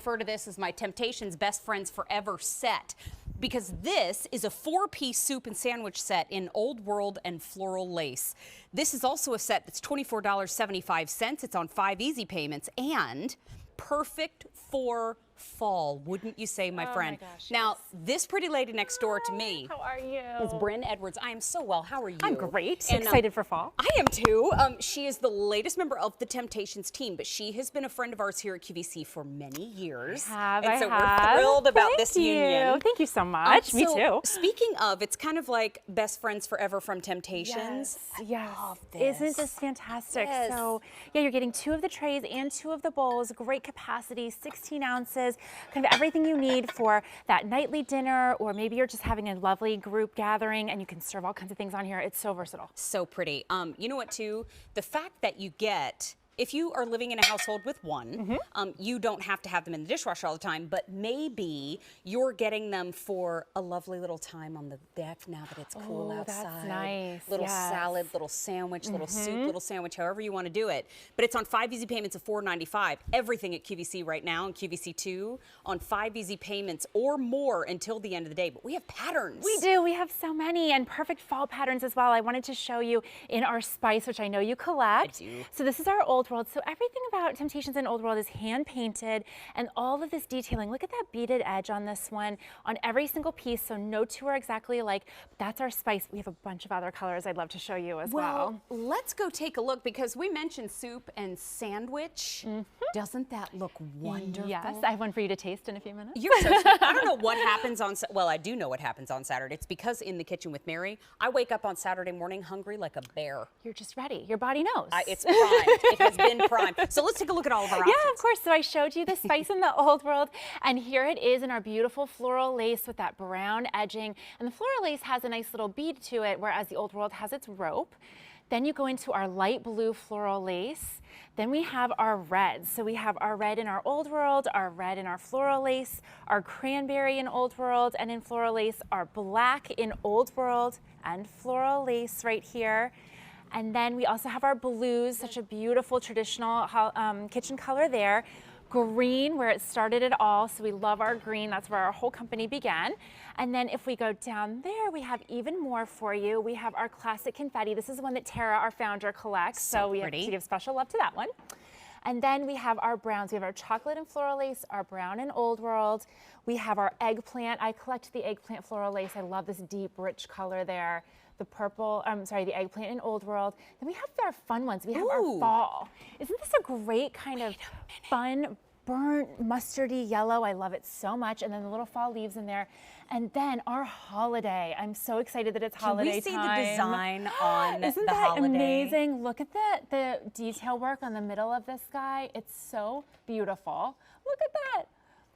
refer to this as my Temptations Best Friends Forever set, because this is a 4-piece soup and sandwich set in Old World and Floral lace. This is also a set that's $24.75. It's on 5 easy payments and perfect for fall, wouldn't you say, my friend? My gosh, now, this pretty lady next door to me how are you? is Bryn Edwards. I am so well. How are you? I'm great. And, excited for fall. I am too. She is the latest member of the Temptations team, but she has been a friend of ours here at QVC for many years. I so have. we're thrilled about Thank this you. union. Thank you so much. Me too. Speaking of, it's kind of like Best Friends Forever from Temptations. Yes. I love this. Isn't this fantastic? Yes. So, yeah, you're getting 2 of the trays and 2 of the bowls. Great capacity, 16 ounces. Kind of everything you need for that nightly dinner, or maybe you're just having a lovely group gathering and you can serve all kinds of things on here. It's so versatile. So pretty. You know what, too? The fact that you get, if you are living in a household with one, you don't have to have them in the dishwasher all the time, but maybe you're getting them for a lovely little time on the deck now that it's cool outside. That's nice. Little yes. salad, little sandwich, little soup, little sandwich, however you want to do it. But it's on 5 easy payments of $4.95. Everything at QVC right now and QVC2 on 5 easy payments or more until the end of the day. But we have patterns. We do. We have so many, and perfect fall patterns as well. I wanted to show you in our spice, which I know you collect. I do. So this is our Old World. So everything about Temptations in Old World is hand painted, and all of this detailing. Look at that beaded edge on this one, on every single piece. So no 2 are exactly alike. But that's our spice. We have a bunch of other colors I'd love to show you as well. Let's go take a look, because we mentioned soup and sandwich. Doesn't that look wonderful? Yes, I have one for you to taste in a few minutes. You're so sweet. I don't know what happens on, well, I do know what happens on Saturday. It's because in the kitchen with Mary, I wake up on Saturday morning hungry like a bear. You're just ready. Your body knows. It's primed. It has been primed. So let's take a look at all of our options. Yeah, of course. So I showed you the spice in the Old World, and here it is in our beautiful floral lace with that brown edging. And the floral lace has a nice little bead to it, whereas the Old World has its rope. Then you go into our light blue floral lace. Then we have our reds. So we have our red in our Old World, our red in our floral lace, our cranberry in Old World and in floral lace, our black in Old World and floral lace right here. And then we also have our blues, such a beautiful traditional kitchen color there. Green, where it started it all, so we love our green. That's where our whole company began. And then if we go down there, we have even more for you. We have our classic confetti. This is the one that Tara, our founder, collects, so we have to give special love to that one. And then we have our browns. We have our chocolate and floral lace, our brown and Old World. We have our eggplant. I collect the eggplant floral lace. I love this deep, rich color there. The purple, the eggplant in Old World. Then we have our fun ones. We have our fall. Isn't this a great kind of fun, burnt, mustardy yellow? I love it so much. And then the little fall leaves in there. And then our holiday. I'm so excited that it's holiday time. Can we see the design on Isn't the that holiday? amazing? Look at the detail work on the middle of this guy. It's so beautiful. Look at that.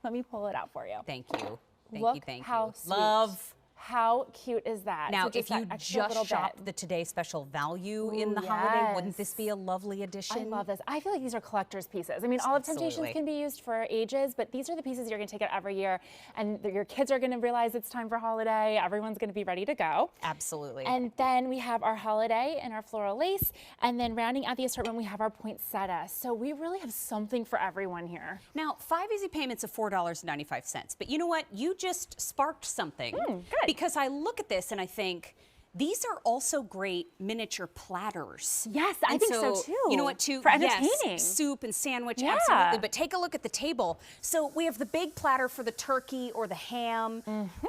Let me pull it out for you. Thank you. Look how sweet. Love. How cute is that? Now, So if you just shop bit. the Today Special value in the Ooh, holiday, wouldn't yes. this be a lovely addition? I love this. I feel like these are collector's pieces. I mean, all of Temptations Absolutely. can be used for ages, but these are the pieces you're going to take out every year, and your kids are going to realize it's time for holiday. Everyone's going to be ready to go. Absolutely. And then we have our holiday and our floral lace, and then rounding out the assortment, we have our poinsettia. So we really have something for everyone here. Now, 5 easy payments of $4.95. But you know what? You just sparked something. Good. Because I look at this and I think, these are also great miniature platters. Yes, I think so too. You know what, too? For entertaining. Yes, soup and sandwich, Yeah. absolutely. But take a look at the table. So we have the big platter for the turkey or the ham.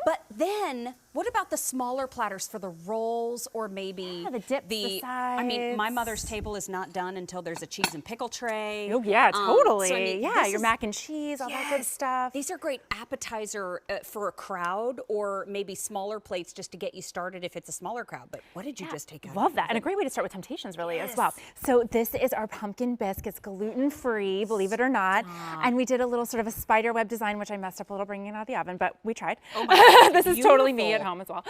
But then, what about the smaller platters for the rolls or maybe the dips, the I mean, my sides. mother's table is not done until there's a cheese and pickle tray. Oh yeah, totally. So, I mean, yeah, this your is- mac and cheese, all that good Yes. stuff. These are great appetizer for a crowd, or maybe smaller plates just to get you started if it's a smaller crowd. But what did you just take out? Love that. And a great way to start with Temptations, really, as well. So this is our pumpkin bisque. It's gluten-free, believe it or not. And we did a little sort of a spider web design, which I messed up a little bringing it out of the oven, but we tried. Oh my God, this is totally me at beautiful. home as well.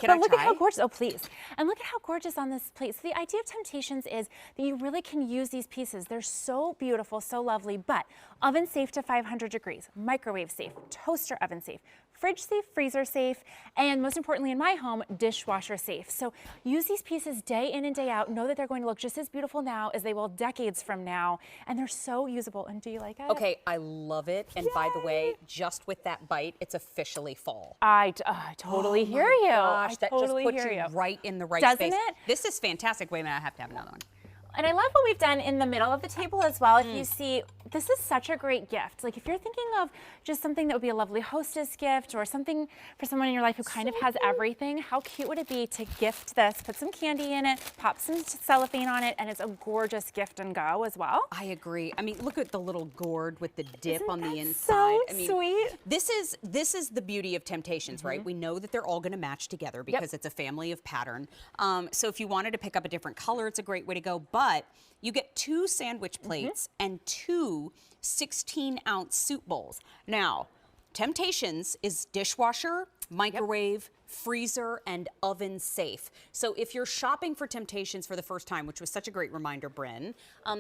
Can but I look try? at how gorgeous. Oh, please. And look at how gorgeous on this plate. So the idea of Temptations is that you really can use these pieces. They're so beautiful, so lovely, but oven safe to 500 degrees, microwave safe, toaster oven safe, fridge safe, freezer safe, and most importantly in my home, dishwasher safe. So use these pieces day in and day out. Know that they're going to look just as beautiful now as they will decades from now. And they're so usable. And do you like it? Okay, I love it. And by the way, just with that bite, it's officially fall. I totally hear you. Gosh, I that totally just puts hear you you. right in the right Doesn't space. it? This is fantastic. Wait a minute, I have to have another one. And I love what we've done in the middle of the table as well. If you see, this is such a great gift. Like if you're thinking of just something that would be a lovely hostess gift or something for someone in your life who kind of has everything, how cute would it be to gift this, put some candy in it, pop some cellophane on it, and it's a gorgeous gift and go as well. I agree. I mean, look at the little gourd with the dip Isn't on the that inside. so I mean, sweet? This is the beauty of Temptations, right? We know that they're all going to match together because it's a family of pattern. So if you wanted to pick up a different color, it's a great way to go. But you get 2 sandwich plates and 2 16-ounce soup bowls. Now, Temptations is dishwasher, microwave, freezer, and oven safe. So if you're shopping for Temptations for the first time, which was such a great reminder, Bryn,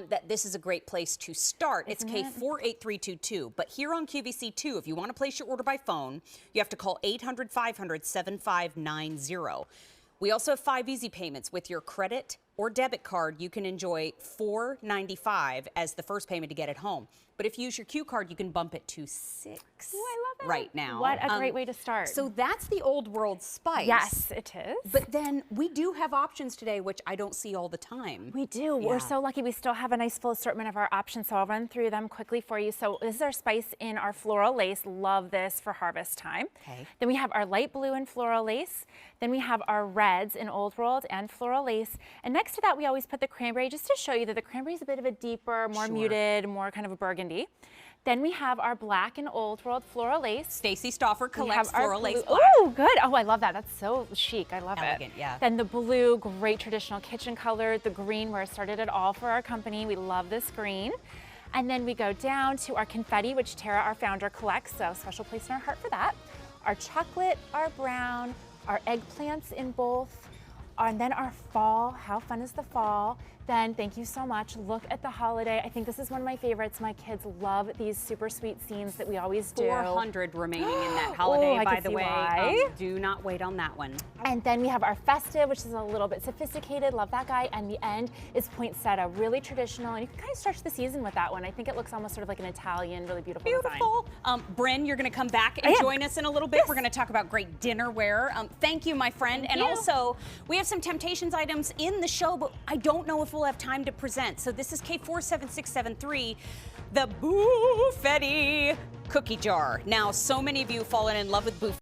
that this is a great place to start. It's K48322. But here on QVC2, if you want to place your order by phone, you have to call 800-500-7590. We also have 5 easy payments. With your credit or debit card, you can enjoy $4.95 as the first payment to get it home. But if you use your Q card, you can bump it to $6 Oh, I love it. right now. What a great way to start. So that's the old world spice. Yes, it is. But then we do have options today, which I don't see all the time. We do. We're so lucky. We still have a nice full assortment of our options, so I'll run through them quickly for you. So this is our spice in our floral lace. Love this for harvest time. Okay. Then we have our light blue and floral lace. Then we have our reds in Old World and floral lace. And next to that, we always put the cranberry just to show you that the cranberry is a bit of a deeper, more muted, more kind of a burgundy. Then we have our black and Old World floral lace. Stacy Stauffer collects floral lace black. Oh, good. Oh, I love that. That's so chic. I love it. Elegant, yeah. Then the blue, great traditional kitchen color. The green, where it started it all for our company. We love this green. And then we go down to our confetti, which Tara, our founder, collects. So special place in our heart for that. Our chocolate, our brown, our eggplants in both. And then our fall. How fun is the fall? Then, thank you so much. Look at the holiday. I think this is one of my favorites. My kids love these super sweet scenes that we always do. 400 remaining in that holiday, I by can the see way. why. Do not wait on that one. And then we have our festive, which is a little bit sophisticated. Love that guy. And the end is poinsettia, really traditional. And you can kind of start the season with that one. I think it looks almost sort of like an Italian, really beautiful design. Beautiful. Bryn, you're going to come back and join us in a little bit. We're going to talk about great dinnerware. Thank you, my friend. Thank and you. also, we have some Temptations items in the show, but I don't know if we'll have time to present. So this is K47673, the Buffetti cookie jar. Now, so many of you have fallen in love with Buffetti.